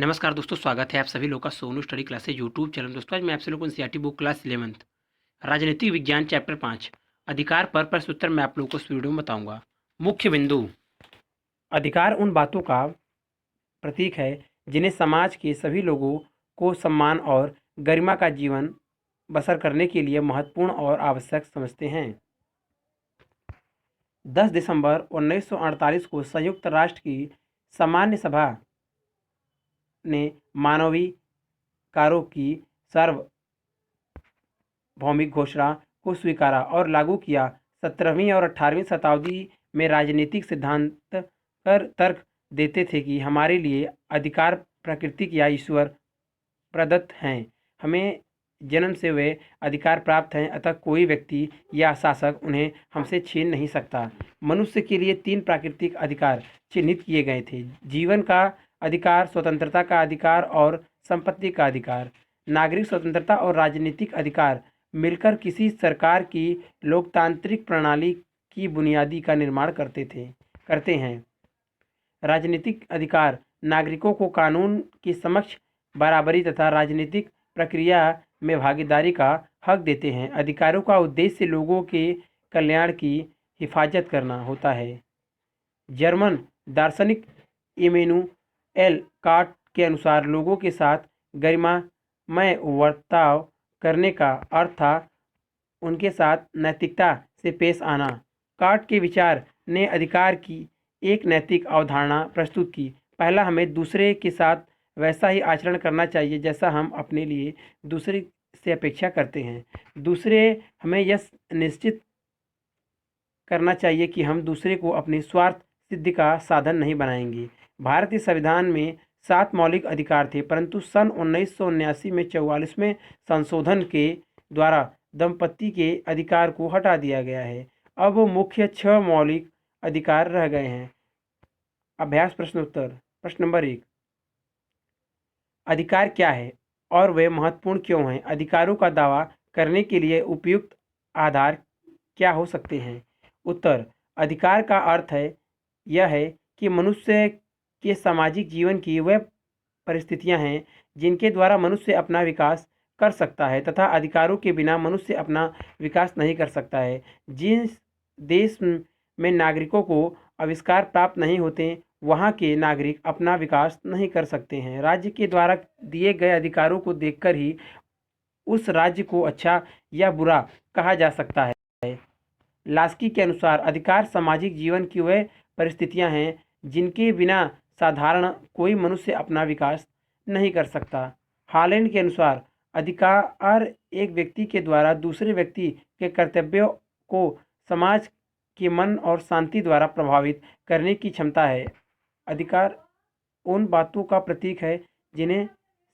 नमस्कार दोस्तों, स्वागत है आप सभी लोग का Sonu study classes YouTube channel. दोस्तों आज मैं आपसे लोगों को एनसीईआरटी बुक क्लास 11th राजनीतिक विज्ञान चैप्टर 5 अधिकार पर प्रश्न उत्तर मैं आप लोगों को इस वीडियो में बताऊंगा। मुख्य बिंदु। अधिकार उन बातों का प्रतीक है जिन्हें समाज के सभी लोगों को सम्मान और गरिमा का जीवन बसर करने के लिए महत्वपूर्ण और आवश्यक समझते हैं। 10 दिसंबर 1948 को संयुक्त राष्ट्र की सामान्य सभा ने मानवाधिकारों की सार्वभौमिक घोषणा को स्वीकारा और लागू किया। 17वीं और 18वीं शताब्दी में राजनीतिक सिद्धांत तर्क देते थे कि हमारे लिए अधिकार प्राकृतिक या ईश्वर प्रदत्त हैं। हमें जन्म से वे अधिकार प्राप्त हैं, अतः कोई व्यक्ति या शासक उन्हें हमसे छीन नहीं सकता। मनुष्य के लिए 3 प्राकृतिक अधिकार चिन्हित किए गए थे: जीवन का अधिकार, स्वतंत्रता का अधिकार और संपत्ति का अधिकार। नागरिक स्वतंत्रता और राजनीतिक अधिकार मिलकर किसी सरकार की लोकतांत्रिक प्रणाली की बुनियादी का निर्माण करते हैं। राजनीतिक अधिकार नागरिकों को कानून के समक्ष बराबरी तथा राजनीतिक प्रक्रिया में भागीदारी का हक देते हैं। अधिकारों का उद्देश्य लोगों के कल्याण की हिफाजत करना होता है। जर्मन दार्शनिक इमैनुएल कांट के अनुसार लोगों के साथ गरिमामय बर्ताव करने का अर्थ था उनके साथ नैतिकता से पेश आना। कांट के विचार ने अधिकार की एक नैतिक अवधारणा प्रस्तुत की। पहला, हमें दूसरे के साथ वैसा ही आचरण करना चाहिए जैसा हम अपने लिए दूसरे से अपेक्षा करते हैं। दूसरे, हमें यह निश्चित करना चाहिए कि हम दूसरे को अपनी स्वार्थ सिद्धि का साधन नहीं बनाएंगे। भारतीय संविधान में 7 मौलिक अधिकार थे, परंतु सन 1979 में 44वें संशोधन के द्वारा दंपति के अधिकार को हटा दिया गया है। अब मुख्य 6 मौलिक अधिकार रह गए हैं। अभ्यास प्रश्न उत्तर। प्रश्न नंबर 1, अधिकार क्या है और वे महत्वपूर्ण क्यों हैं? अधिकारों का दावा करने के लिए उपयुक्त आधार क्या हो सकते हैं? उत्तर, अधिकार का अर्थ यह है कि मनुष्य के सामाजिक जीवन की वह परिस्थितियां हैं जिनके द्वारा मनुष्य अपना विकास कर सकता है तथा अधिकारों के बिना मनुष्य अपना विकास नहीं कर सकता है। जिस देश में नागरिकों को आविष्कार प्राप्त नहीं होते, वहाँ के नागरिक अपना विकास नहीं कर सकते हैं। राज्य के द्वारा दिए गए अधिकारों को देखकर ही उस राज्य को अच्छा या बुरा कहा जा सकता है। लास्की के अनुसार अधिकार सामाजिक जीवन की वह परिस्थितियां हैं जिनके बिना साधारण कोई मनुष्य अपना विकास नहीं कर सकता। हॉलैंड के अनुसार अधिकार एक व्यक्ति के द्वारा दूसरे व्यक्ति के कर्तव्यों को समाज के मन और शांति द्वारा प्रभावित करने की क्षमता है। अधिकार उन बातों का प्रतीक है जिन्हें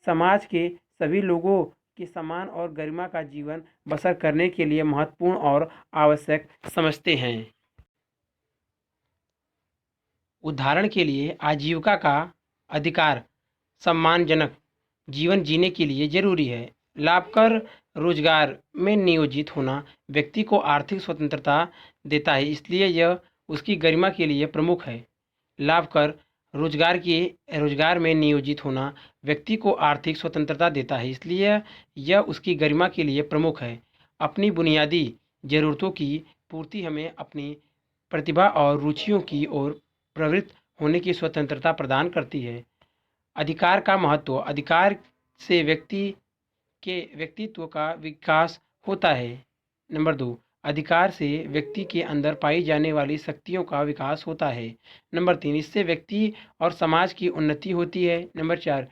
समाज के सभी लोगों के समान और गरिमा का जीवन बसर करने के लिए महत्वपूर्ण और आवश्यक समझते हैं। उदाहरण के लिए आजीविका का अधिकार सम्मानजनक जीवन जीने के लिए जरूरी है। लाभकर रोजगार में नियोजित होना व्यक्ति को आर्थिक स्वतंत्रता देता है, इसलिए यह उसकी गरिमा के लिए प्रमुख है। लाभकर रोजगार में नियोजित होना व्यक्ति को आर्थिक स्वतंत्रता देता है, इसलिए यह उसकी गरिमा के लिए प्रमुख है। अपनी बुनियादी ज़रूरतों की पूर्ति हमें अपनी प्रतिभा और रुचियों की ओर प्रवृत्त होने की स्वतंत्रता प्रदान करती है। अधिकार का महत्व। अधिकार से व्यक्ति के व्यक्तित्व का विकास होता है। नंबर 2, अधिकार से व्यक्ति के अंदर पाई जाने वाली शक्तियों का विकास होता है। नंबर 3, इससे व्यक्ति और समाज की उन्नति होती है। नंबर 4,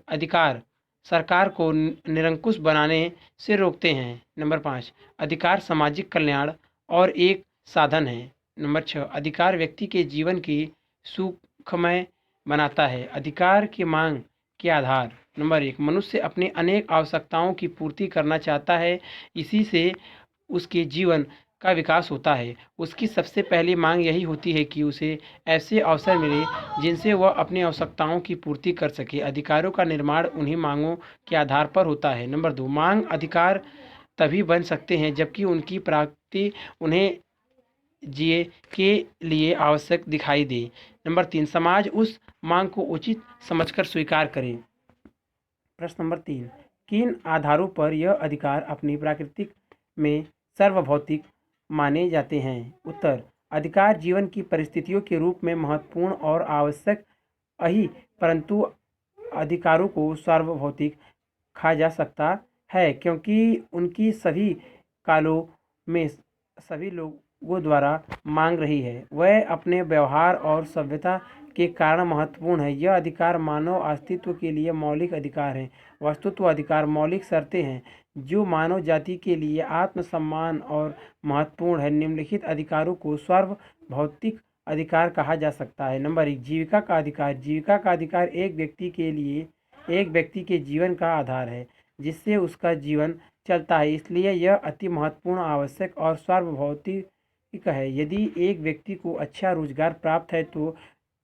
अधिकार सरकार को निरंकुश बनाने से रोकते हैं। नंबर 5, अधिकार सामाजिक कल्याण और एक साधन है। नंबर 6, अधिकार व्यक्ति के जीवन की सुखमय बनाता है। अधिकार की मांग के आधार। नंबर 1, मनुष्य अपनी अनेक आवश्यकताओं की पूर्ति करना चाहता है, इसी से उसके जीवन का विकास होता है। उसकी सबसे पहली मांग यही होती है कि उसे ऐसे अवसर मिले जिनसे वह अपनी आवश्यकताओं की पूर्ति कर सके। अधिकारों का निर्माण उन्हीं मांगों के आधार पर होता है। नंबर 2, मांग अधिकार तभी बन सकते हैं जबकि उनकी प्राप्ति उन्हें जिए के लिए आवश्यक दिखाई दे। नंबर 3, समाज उस मांग को उचित समझकर स्वीकार करे। प्रश्न नंबर 3, किन आधारों पर यह अधिकार अपनी प्राकृतिक में सार्वभौतिक माने जाते हैं? उत्तर, अधिकार जीवन की परिस्थितियों के रूप में महत्वपूर्ण और आवश्यक ही, परंतु अधिकारों को सार्वभौतिक कहा जा सकता है क्योंकि उनकी सभी कालों में सभी लोगों द्वारा मांग रही है। वह अपने व्यवहार और सभ्यता के कारण महत्वपूर्ण है। यह अधिकार मानव अस्तित्व के लिए मौलिक अधिकार हैं। वस्तुत्व अधिकार मौलिक शर्तें हैं जो मानव जाति के लिए आत्मसम्मान और महत्वपूर्ण है। निम्नलिखित अधिकारों को सार्वभौतिक अधिकार कहा जा सकता है। नंबर 1, जीविका का अधिकार। जीविका का अधिकार एक व्यक्ति के जीवन का आधार है जिससे उसका जीवन चलता है, इसलिए यह अति महत्वपूर्ण, आवश्यक और सार्वभौतिक है। यदि एक व्यक्ति को अच्छा रोजगार प्राप्त है तो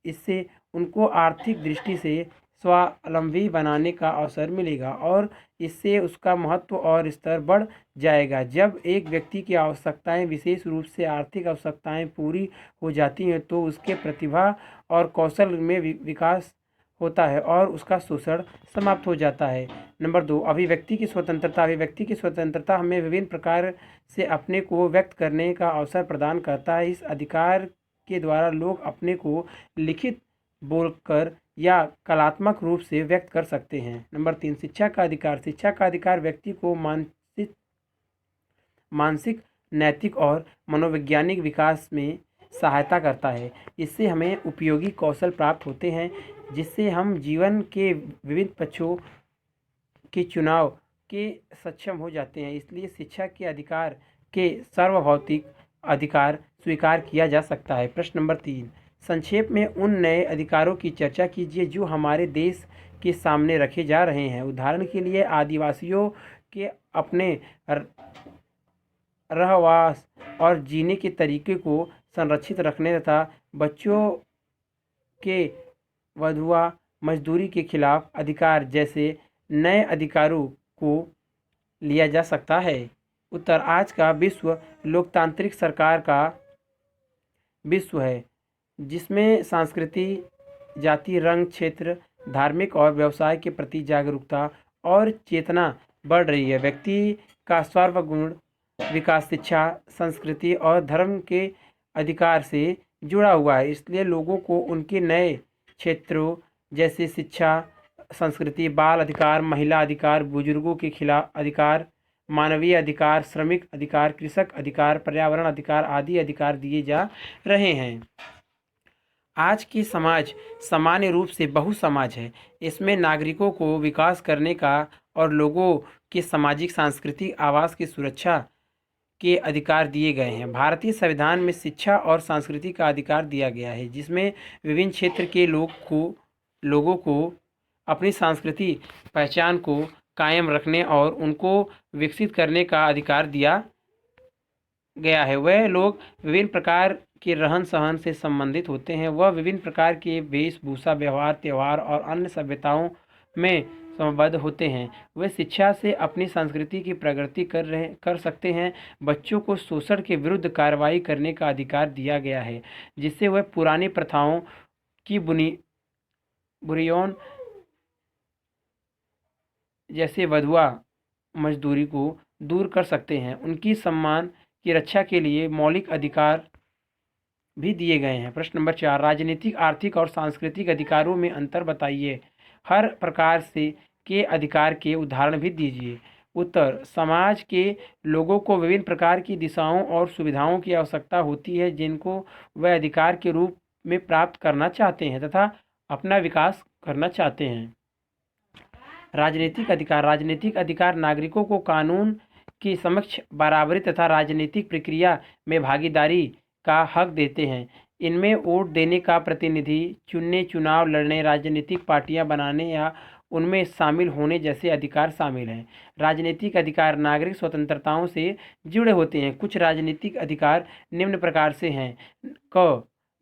इससे उनको आर्थिक दृष्टि से स्वावलंबी बनाने का अवसर मिलेगा और इससे उसका महत्व और स्तर बढ़ जाएगा। जब एक व्यक्ति की आवश्यकताएं, विशेष रूप से आर्थिक आवश्यकताएं पूरी हो जाती हैं तो उसके प्रतिभा और कौशल में विकास होता है और उसका शोषण समाप्त हो जाता है। नंबर 2, अभिव्यक्ति की स्वतंत्रता। अभिव्यक्ति की स्वतंत्रता हमें विभिन्न प्रकार से अपने को व्यक्त करने का अवसर प्रदान करता है। इस अधिकार के द्वारा लोग अपने को लिखित, बोलकर या कलात्मक रूप से व्यक्त कर सकते हैं। नंबर 3, शिक्षा का अधिकार। शिक्षा का अधिकार व्यक्ति को मानसिक, नैतिक और मनोवैज्ञानिक विकास में सहायता करता है। इससे हमें उपयोगी कौशल प्राप्त होते हैं जिससे हम जीवन के विविध पक्षों के चुनाव के सक्षम हो जाते हैं। इसलिए शिक्षा के अधिकार के सार्वभौतिक अधिकार स्वीकार किया जा सकता है। प्रश्न नंबर 3, संक्षेप में उन नए अधिकारों की चर्चा कीजिए जो हमारे देश के सामने रखे जा रहे हैं। उदाहरण के लिए, आदिवासियों के अपने रहवास और जीने के तरीके को संरक्षित रखने तथा बच्चों के विधवा मजदूरी के खिलाफ अधिकार जैसे नए अधिकारों को लिया जा सकता है। उत्तर, आज का विश्व लोकतांत्रिक सरकार का विश्व है जिसमें संस्कृति, जाति, रंग, क्षेत्र, धार्मिक और व्यवसाय के प्रति जागरूकता और चेतना बढ़ रही है। व्यक्ति का सर्वगुण विकास शिक्षा, संस्कृति और धर्म के अधिकार से जुड़ा हुआ है। इसलिए लोगों को उनके नए क्षेत्रों जैसे शिक्षा, संस्कृति, बाल अधिकार, महिला अधिकार, बुजुर्गों के खिलाफ अधिकार, मानवीय अधिकार, श्रमिक अधिकार, कृषक अधिकार, पर्यावरण अधिकार आदि अधिकार दिए जा रहे हैं। आज की समाज सामान्य रूप से बहु समाज है। इसमें नागरिकों को विकास करने का और लोगों के सामाजिक, सांस्कृतिक आवास की सुरक्षा के अधिकार दिए गए हैं। भारतीय संविधान में शिक्षा और संस्कृति का अधिकार दिया गया है जिसमें विभिन्न क्षेत्र के लोगों को अपनी सांस्कृतिक पहचान को कायम रखने और उनको विकसित करने का अधिकार दिया गया है। वह लोग विभिन्न प्रकार के रहन सहन से संबंधित होते हैं। वह विभिन्न प्रकार के वेशभूषा, व्यवहार, त्यौहार और अन्य सभ्यताओं में संबद्ध होते हैं। वे शिक्षा से अपनी संस्कृति की प्रगति कर सकते हैं। बच्चों को शोषण के विरुद्ध कार्रवाई करने का अधिकार दिया गया है जिससे वह पुरानी प्रथाओं की बुराइयों जैसे विधवा मजदूरी को दूर कर सकते हैं। उनकी सम्मान की रक्षा के लिए मौलिक अधिकार भी दिए गए हैं। प्रश्न नंबर 4, राजनीतिक, आर्थिक और सांस्कृतिक अधिकारों में अंतर बताइए। हर प्रकार से के अधिकार के उदाहरण भी दीजिए। उत्तर, समाज के लोगों को विभिन्न प्रकार की दिशाओं और सुविधाओं की आवश्यकता होती है जिनको वह अधिकार के रूप में प्राप्त करना चाहते हैं तथा अपना विकास करना चाहते हैं। राजनीतिक अधिकार। राजनीतिक अधिकार नागरिकों को कानून के समक्ष बराबरी तथा राजनीतिक प्रक्रिया में भागीदारी का हक देते हैं। इनमें वोट देने का, प्रतिनिधि चुनने, चुनाव लड़ने, राजनीतिक पार्टियां बनाने या उनमें शामिल होने जैसे अधिकार शामिल हैं। राजनीतिक अधिकार नागरिक स्वतंत्रताओं से जुड़े होते हैं। कुछ राजनीतिक अधिकार निम्न प्रकार से हैं।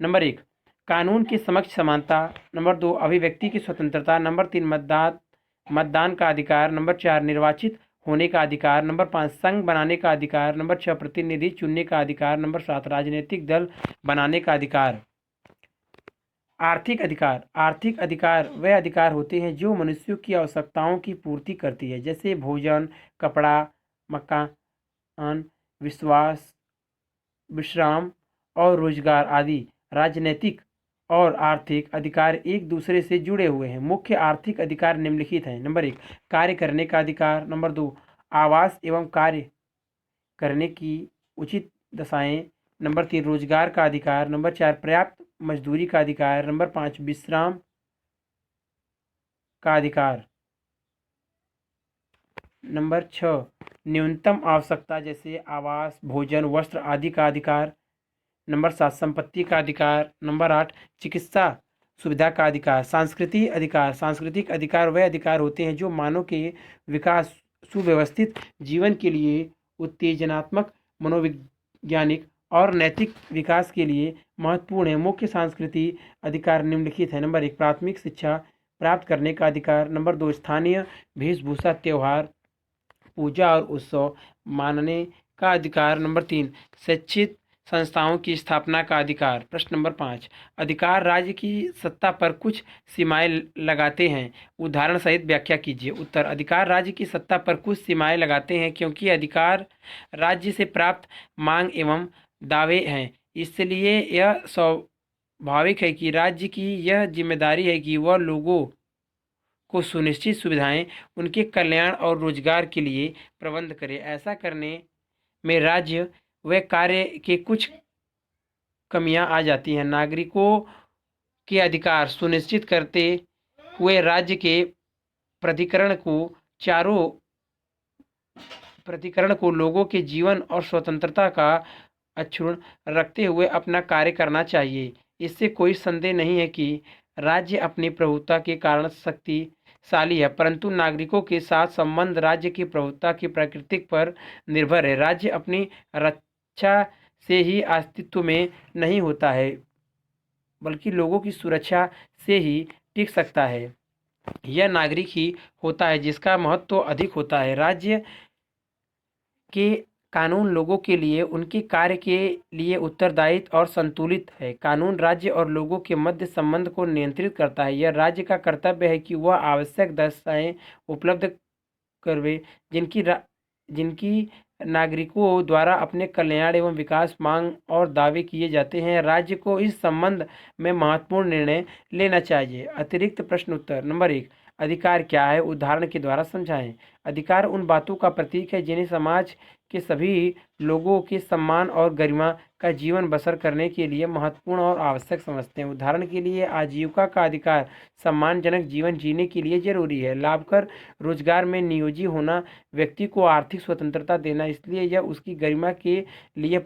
नंबर 1, कानून के समक्ष समानता। नंबर 2, अभिव्यक्ति की स्वतंत्रता। नंबर 3, मतदान का अधिकार। नंबर 4, निर्वाचित होने का अधिकार। नंबर 5, संघ बनाने का अधिकार। नंबर 6, प्रतिनिधि चुनने का अधिकार। नंबर 7, राजनीतिक दल बनाने का अधिकार। आर्थिक अधिकार वह अधिकार होते हैं जो मनुष्यों की आवश्यकताओं की पूर्ति करती है, जैसे भोजन, कपड़ा, मकान, विश्वास विश्राम और रोजगार आदि। राजनैतिक और आर्थिक अधिकार एक दूसरे से जुड़े हुए हैं। मुख्य आर्थिक अधिकार निम्नलिखित हैं। नंबर 1, कार्य करने का अधिकार। नंबर 2, आवास एवं कार्य करने की उचित दशाएं। नंबर 3, रोजगार का अधिकार। नंबर 4, पर्याप्त मजदूरी का अधिकार। नंबर 5, विश्राम का अधिकार। नंबर 6, न्यूनतम आवश्यकता जैसे आवास, भोजन, वस्त्र आदि का अधिकार। नंबर 7, संपत्ति का अधिकार। नंबर 8, चिकित्सा सुविधा का अधिकार। सांस्कृतिक अधिकार वह अधिकार होते हैं जो मानव के विकास, सुव्यवस्थित जीवन के लिए उत्तेजनात्मक, मनोवैज्ञानिक और नैतिक विकास के लिए महत्वपूर्ण है। मुख्य सांस्कृतिक अधिकार निम्नलिखित है। नंबर 1, प्राथमिक शिक्षा प्राप्त करने का अधिकार। नंबर 2, स्थानीय वेशभूषा, त्योहार, पूजा और उत्सव मानने का अधिकार। नंबर 3, शैक्षिक संस्थाओं की स्थापना का अधिकार। प्रश्न नंबर 5, अधिकार राज्य की सत्ता पर कुछ सीमाएं लगाते हैं, उदाहरण सहित व्याख्या कीजिए। उत्तर, अधिकार राज्य की सत्ता पर कुछ सीमाएं लगाते हैं क्योंकि अधिकार राज्य से प्राप्त मांग एवं दावे हैं, इसलिए यह स्वाभाविक है कि राज्य की यह जिम्मेदारी है कि वह लोगों को सुनिश्चित सुविधाएं, उनके कल्याण और रोजगार के लिए प्रबंध करे। ऐसा करने में राज्य व कार्य के कुछ कमियां आ जाती हैं। नागरिकों के अधिकार सुनिश्चित करते हुए राज्य के प्राधिकरण को चारों प्राधिकरण को लोगों के जीवन और स्वतंत्रता का अक्षुण्ण रखते हुए अपना कार्य करना चाहिए। इससे कोई संदेह नहीं है कि राज्य अपनी प्रभुता के कारण शक्तिशाली है, परंतु नागरिकों के साथ संबंध राज्य की प्रभुता की प्रकृति पर निर्भर है। राज्य अपनी रक्षा से ही अस्तित्व में नहीं होता है, बल्कि लोगों की सुरक्षा से ही टिक सकता है। यह नागरिक ही होता है जिसका महत्व अधिक होता है। राज्य के कानून लोगों के लिए, उनके कार्य के लिए उत्तरदायित्व और संतुलित है। कानून राज्य और लोगों के मध्य संबंध को नियंत्रित करता है। यह राज्य का कर्तव्य है कि वह आवश्यक दशाएं उपलब्ध करवे जिनकी नागरिकों द्वारा अपने कल्याण एवं विकास मांग और दावे किए जाते हैं। राज्य को इस संबंध में महत्वपूर्ण निर्णय लेना चाहिए। अतिरिक्त प्रश्न उत्तर। नंबर 1, अधिकार क्या है, उदाहरण के द्वारा समझाएं। अधिकार उन बातों का प्रतीक है जिन्हें समाज के सभी लोगों के सम्मान और गरिमा का जीवन बसर करने के लिए महत्वपूर्ण और आवश्यक समझते हैं। उदाहरण के लिए, आजीविका का अधिकार सम्मानजनक जीवन जीने के लिए जरूरी है। लाभकर रोजगार में नियोजित होना व्यक्ति को आर्थिक स्वतंत्रता देना, इसलिए यह उसकी गरिमा के लिए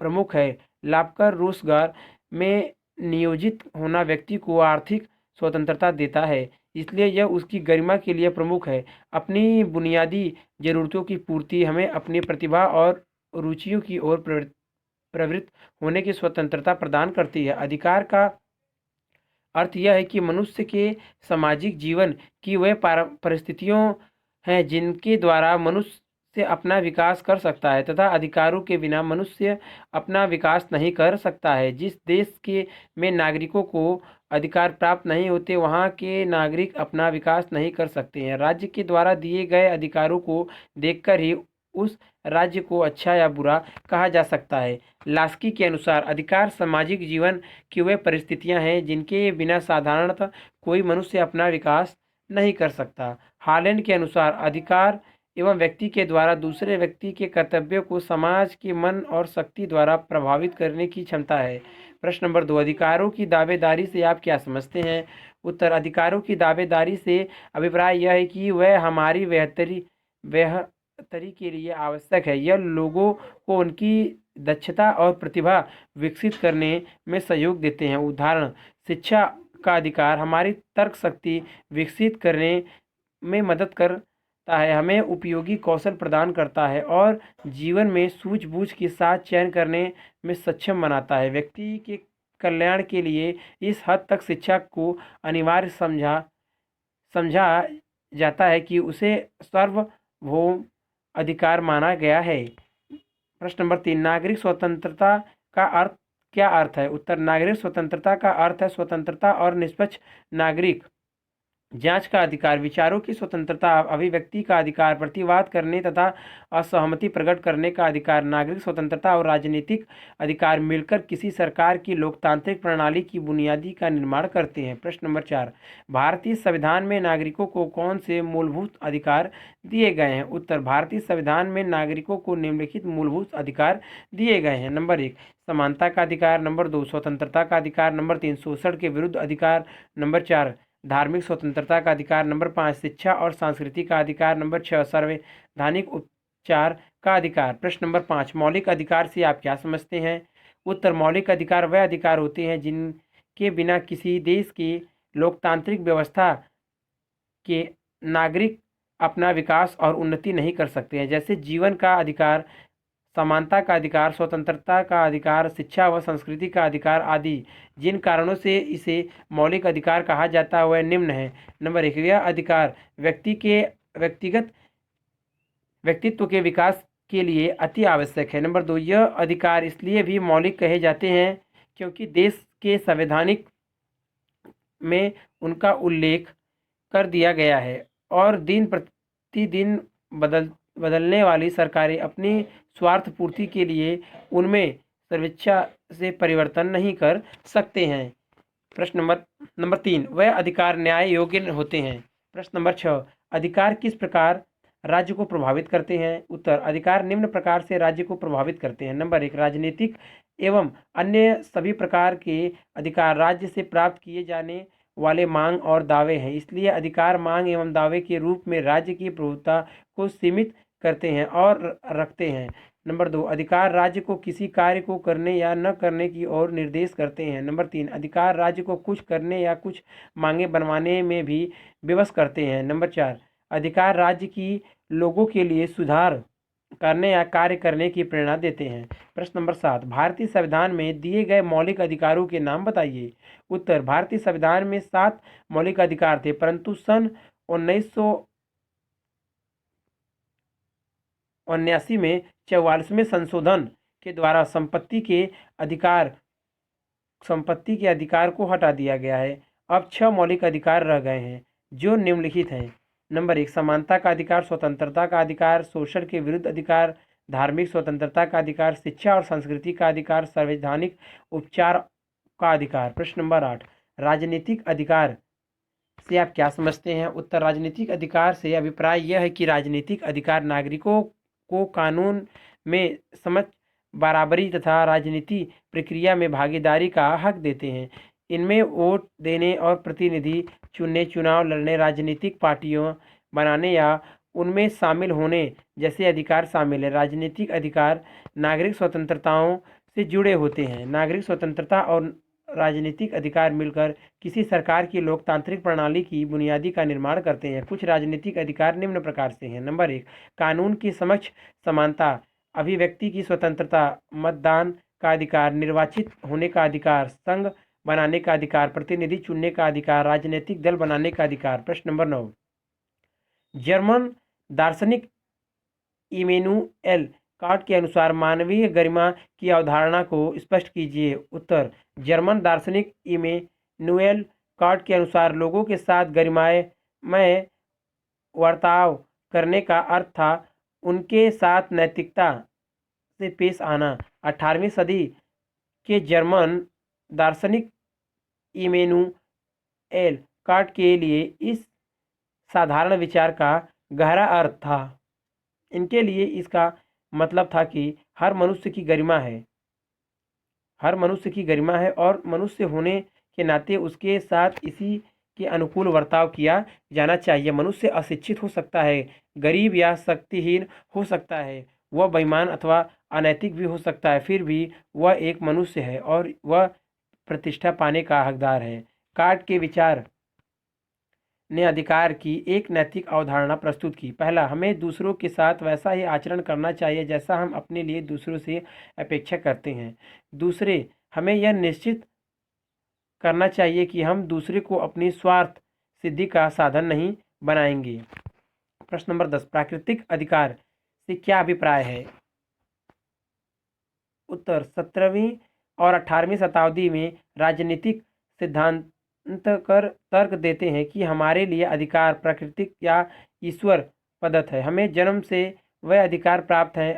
प्रमुख है। लाभकर रोजगार में नियोजित होना व्यक्ति को आर्थिक स्वतंत्रता देता है, इसलिए यह उसकी गरिमा के लिए प्रमुख है। अपनी बुनियादी जरूरतों की पूर्ति हमें अपनी प्रतिभा और रुचियों की ओर प्रवृत्त होने की स्वतंत्रता प्रदान करती है। अधिकार का अर्थ यह है कि मनुष्य के सामाजिक जीवन की वह परिस्थितियों हैं जिनके द्वारा मनुष्य अपना विकास कर सकता है, तथा अधिकारों के बिना मनुष्य अपना विकास नहीं कर सकता है। जिस देश के में नागरिकों को अधिकार प्राप्त नहीं होते, वहाँ के नागरिक अपना विकास नहीं कर सकते हैं। राज्य के द्वारा दिए गए अधिकारों को देखकर ही उस राज्य को अच्छा या बुरा कहा जा सकता है। लास्की के अनुसार अधिकार सामाजिक जीवन की वे परिस्थितियां हैं जिनके बिना साधारणतः कोई मनुष्य अपना विकास नहीं कर सकता। हालैंड के अनुसार अधिकार एवं व्यक्ति के द्वारा दूसरे व्यक्ति के कर्तव्यों को समाज के मन और शक्ति द्वारा प्रभावित करने की क्षमता है। प्रश्न नंबर 2, अधिकारों की दावेदारी से आप क्या समझते हैं। उत्तर, अधिकारों की दावेदारी से अभिप्राय यह है कि वह हमारी बेहतरी के लिए आवश्यक है। यह लोगों को उनकी दक्षता और प्रतिभा विकसित करने में सहयोग देते हैं। उदाहरण, शिक्षा का अधिकार हमारी तर्क शक्ति विकसित करने में मदद करता है, हमें उपयोगी कौशल प्रदान करता है और जीवन में सूझबूझ के साथ चयन करने में सक्षम बनाता है। व्यक्ति के कल्याण के लिए इस हद तक शिक्षा को अनिवार्य समझा जाता है कि उसे सार्वभौम अधिकार माना गया है। प्रश्न नंबर 3, नागरिक स्वतंत्रता का अर्थ क्या अर्थ है? उत्तर, नागरिक स्वतंत्रता का अर्थ है स्वतंत्रता और निष्पक्ष नागरिक जांच का अधिकार, विचारों की स्वतंत्रता, अभिव्यक्ति का अधिकार, प्रतिवाद करने तथा असहमति प्रकट करने का अधिकार। नागरिक स्वतंत्रता और राजनीतिक अधिकार मिलकर किसी सरकार की लोकतांत्रिक प्रणाली की बुनियादी का निर्माण करते हैं। प्रश्न नंबर 4, भारतीय संविधान में नागरिकों को कौन से मूलभूत अधिकार दिए गए हैं? उत्तर, भारतीय संविधान में नागरिकों को निम्नलिखित मूलभूत अधिकार दिए गए हैं। नंबर 1, समानता का अधिकार। नंबर 2, स्वतंत्रता का अधिकार। नंबर 3, शोषण के विरुद्ध अधिकार। नंबर 4, धार्मिक स्वतंत्रता का अधिकार। नंबर 5, शिक्षा और संस्कृति का अधिकार। नंबर 6, संवैधानिक उपचार का अधिकार। प्रश्न नंबर 5, मौलिक अधिकार से आप क्या समझते हैं? उत्तर, मौलिक अधिकार वह अधिकार होते हैं जिनके बिना किसी देश की लोकतांत्रिक व्यवस्था के नागरिक अपना विकास और उन्नति नहीं कर सकते हैं, जैसे जीवन का अधिकार, समानता का अधिकार, स्वतंत्रता का अधिकार, शिक्षा व संस्कृति का अधिकार आदि। जिन कारणों से इसे मौलिक अधिकार कहा जाता है वह निम्न है। नंबर 1, यह अधिकार व्यक्तिगत व्यक्तित्व के विकास के लिए अति आवश्यक है। नंबर 2, यह अधिकार इसलिए भी मौलिक कहे जाते हैं क्योंकि देश के संवैधानिक में उनका उल्लेख कर दिया गया है और दिन प्रतिदिन बदलने वाली सरकारें अपनी स्वार्थ पूर्ति के लिए उनमें सर्वेच्छा से परिवर्तन नहीं कर सकते हैं। प्रश्न नंबर 3, वह अधिकार न्याय योग्य होते हैं। प्रश्न नंबर 6, अधिकार किस प्रकार राज्य को प्रभावित करते हैं? उत्तर, अधिकार निम्न प्रकार से राज्य को प्रभावित करते हैं। नंबर 1, राजनीतिक एवं अन्य सभी प्रकार के अधिकार राज्य से प्राप्त किए जाने वाले मांग और दावे हैं, इसलिए अधिकार मांग एवं दावे के रूप में राज्य की प्रभुता को सीमित करते हैं और रखते हैं। नंबर 2, अधिकार राज्य को किसी कार्य को करने या न करने की ओर निर्देश करते हैं। नंबर 3, अधिकार राज्य को कुछ करने या कुछ मांगे बनवाने में भी विवश करते हैं। नंबर 4, अधिकार राज्य की लोगों के लिए सुधार करने या कार्य करने की प्रेरणा देते हैं। प्रश्न नंबर 7, भारतीय संविधान में दिए गए मौलिक अधिकारों के नाम बताइए। उत्तर, भारतीय संविधान में 7 मौलिक अधिकार थे, परंतु सन 1979 में 44वें संशोधन के द्वारा संपत्ति के अधिकार को हटा दिया गया है। अब 6 मौलिक अधिकार रह गए हैं जो निम्नलिखित हैं। नंबर 1, समानता का अधिकार, स्वतंत्रता का अधिकार, शोषण के विरुद्ध अधिकार, धार्मिक स्वतंत्रता का अधिकार, शिक्षा और संस्कृति का अधिकार, संवैधानिक उपचार का अधिकार। प्रश्न नंबर 8, राजनीतिक अधिकार से आप क्या समझते हैं? उत्तर, राजनीतिक अधिकार से अभिप्राय यह है कि राजनीतिक अधिकार नागरिकों को कानून में समझ, बराबरी तथा राजनीति प्रक्रिया में भागीदारी का हक देते हैं। इनमें वोट देने और प्रतिनिधि चुनने, चुनाव लड़ने, राजनीतिक पार्टियों बनाने या उनमें शामिल होने जैसे अधिकार शामिल है। राजनीतिक अधिकार नागरिक स्वतंत्रताओं से जुड़े होते हैं। नागरिक स्वतंत्रता और राजनीतिक अधिकार मिलकर किसी सरकार की लोकतांत्रिक प्रणाली की बुनियादी का निर्माण करते हैं। कुछ राजनीतिक अधिकार निम्न प्रकार से हैं। नंबर 1, कानून की समक्ष समानता, अभिव्यक्ति की स्वतंत्रता, मतदान का अधिकार, निर्वाचित होने का अधिकार, संघ बनाने का अधिकार, प्रतिनिधि चुनने का अधिकार, राजनीतिक दल बनाने का अधिकार। प्रश्न नंबर 9, जर्मन दार्शनिक इमैनुएल कांट के अनुसार मानवीय गरिमा की अवधारणा को स्पष्ट कीजिए। उत्तर, जर्मन दार्शनिक इमैनुएल कांट के अनुसार लोगों के साथ गरिमामय बर्ताव करने का अर्थ था उनके साथ नैतिकता से पेश आना। 18वीं सदी के जर्मन दार्शनिक इमैनुएल कांट के लिए इस साधारण विचार का गहरा अर्थ था। इनके लिए इसका मतलब था कि हर मनुष्य की गरिमा है और मनुष्य होने के नाते उसके साथ इसी के अनुकूल बर्ताव किया जाना चाहिए। मनुष्य अशिक्षित हो सकता है, गरीब या शक्तिहीन हो सकता है, वह बेईमान अथवा अनैतिक भी हो सकता है, फिर भी वह एक मनुष्य है और वह प्रतिष्ठा पाने का हकदार है। कांट के विचार ने अधिकार की एक नैतिक अवधारणा प्रस्तुत की। पहला, हमें दूसरों के साथ वैसा ही आचरण करना चाहिए जैसा हम अपने लिए दूसरों से अपेक्षा करते हैं। दूसरे, हमें यह निश्चित करना चाहिए कि हम दूसरे को अपनी स्वार्थ सिद्धि का साधन नहीं बनाएंगे। प्रश्न नंबर 10, प्राकृतिक अधिकार से क्या अभिप्राय है? उत्तर, 17वीं और 18वीं शताब्दी में राजनीतिक सिद्धांत कर तर्क देते हैं कि हमारे लिए अधिकार प्राकृतिक या ईश्वर प्रदत्त है। हमें जन्म से वह अधिकार प्राप्त है,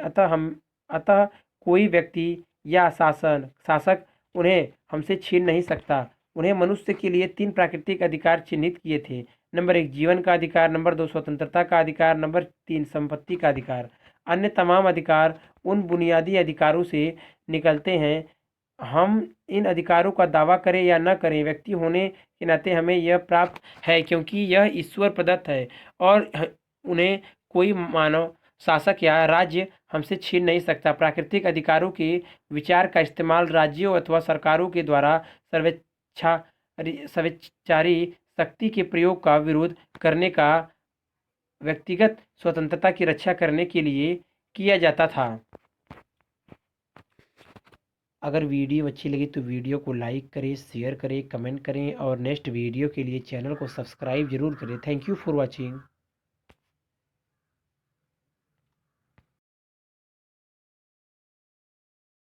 अतः कोई व्यक्ति या शासक उन्हें हमसे छीन नहीं सकता। उन्हें मनुष्य के लिए 3 प्राकृतिक अधिकार चिन्हित किए थे। नंबर 1 जीवन का अधिकार, नंबर 2 स्वतंत्रता का अधिकार, नंबर 3 संपत्ति का अधिकार। अन्य तमाम अधिकार उन बुनियादी अधिकारों से निकलते हैं। हम इन अधिकारों का दावा करें या न करें, व्यक्ति होने के नाते हमें यह प्राप्त है क्योंकि यह ईश्वर प्रदत्त है और उन्हें कोई मानव शासक या राज्य हमसे छीन नहीं सकता। प्राकृतिक अधिकारों के विचार का इस्तेमाल राज्यों अथवा सरकारों के द्वारा स्वेच्छाचारी शक्ति के प्रयोग का विरोध करने का व्यक्तिगत स्वतंत्रता की रक्षा करने के लिए किया जाता था। अगर वीडियो अच्छी लगी तो वीडियो को लाइक करें, शेयर करें, कमेंट करें और नेक्स्ट वीडियो के लिए चैनल को सब्सक्राइब जरूर करें। Thank you for watching.